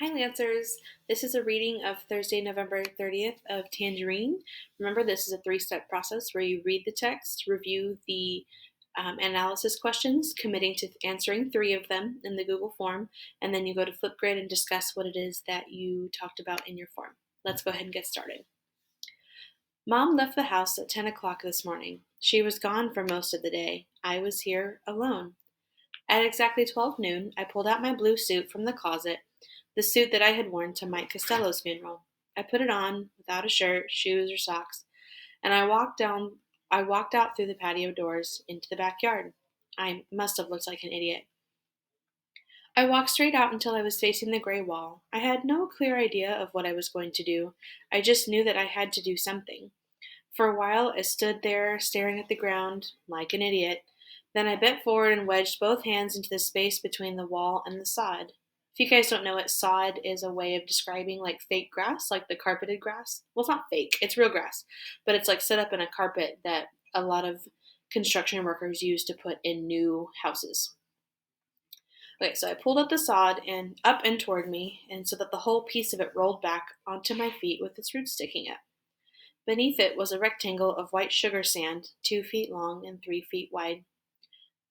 Hi, Lancers. This is a reading of Thursday, November 30th of Tangerine. Remember, this is a three-step process where you read the text, review the analysis questions, committing to answering three of them in the Google form, and then you go to Flipgrid and discuss what it is that you talked about in your form. Let's go ahead and get started. Mom left the house at 10 o'clock this morning. She was gone for most of the day. I was here alone. At exactly 12 noon, I pulled out my blue suit from the closet, the suit that I had worn to Mike Costello's funeral. I put it on without a shirt, shoes, or socks, and I walked out through the patio doors into the backyard. I must have looked like an idiot. I walked straight out until I was facing the gray wall. I had no clear idea of what I was going to do. I just knew that I had to do something. For a while, I stood there staring at the ground like an idiot. Then I bent forward and wedged both hands into the space between the wall and the sod. If you guys don't know it, sod is a way of describing like fake grass, like the carpeted grass. Well, it's not fake, it's real grass, but it's like set up in a carpet that a lot of construction workers use to put in new houses. Okay, so I pulled up the sod and up and toward me, and so that the whole piece of it rolled back onto my feet with its roots sticking up. Beneath it was a rectangle of white sugar sand, 2 feet long and 3 feet wide.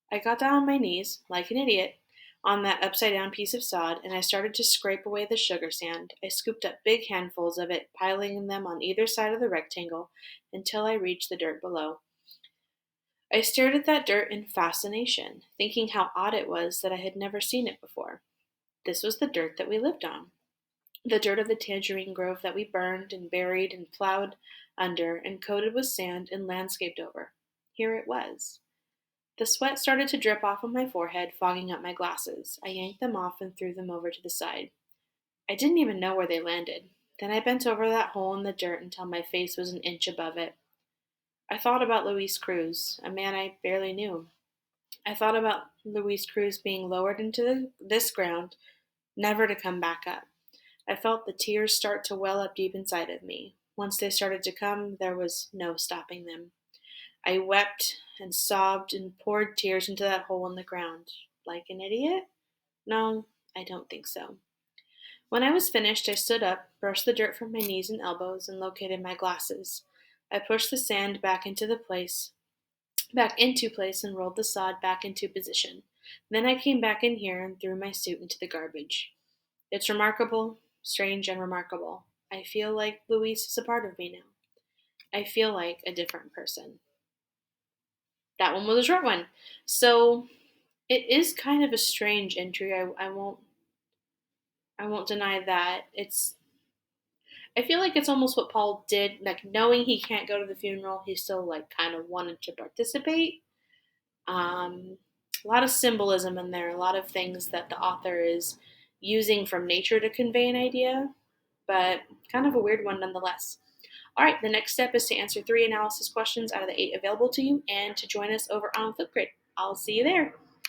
I got down on my knees, like an idiot, on that upside down piece of sod, and I started to scrape away the sugar sand. I scooped up big handfuls of it, piling them on either side of the rectangle until I reached the dirt below. I stared at that dirt in fascination, thinking how odd it was that I had never seen it before. This was the dirt that we lived on, the dirt of the tangerine grove that we burned and buried and plowed under and coated with sand and landscaped over. Here it was. The sweat started to drip off of my forehead, fogging up my glasses. I yanked them off and threw them over to the side. I didn't even know where they landed. Then I bent over that hole in the dirt until my face was an inch above it. I thought about Luis Cruz, a man I barely knew. I thought about Luis Cruz being lowered into this ground, never to come back up. I felt the tears start to well up deep inside of me. Once they started to come, there was no stopping them. I wept and sobbed and poured tears into that hole in the ground. Like an idiot? No, I don't think so. When I was finished, I stood up, brushed the dirt from my knees and elbows, and located my glasses. I pushed the sand back into place and rolled the sod back into position. Then I came back in here and threw my suit into the garbage. It's remarkable, strange and remarkable. I feel like Louise is a part of me now. I feel like a different person. That one was a short one. So it is kind of a strange entry. I won't deny that. I feel like it's almost what Paul did, like knowing he can't go to the funeral, he still like kind of wanted to participate. Um, a lot of symbolism in there, a lot of things that the author is using from nature to convey an idea, but kind of a weird one nonetheless. All right, the next step is to answer three analysis questions out of the eight available to you and to join us over on Flipgrid. I'll see you there.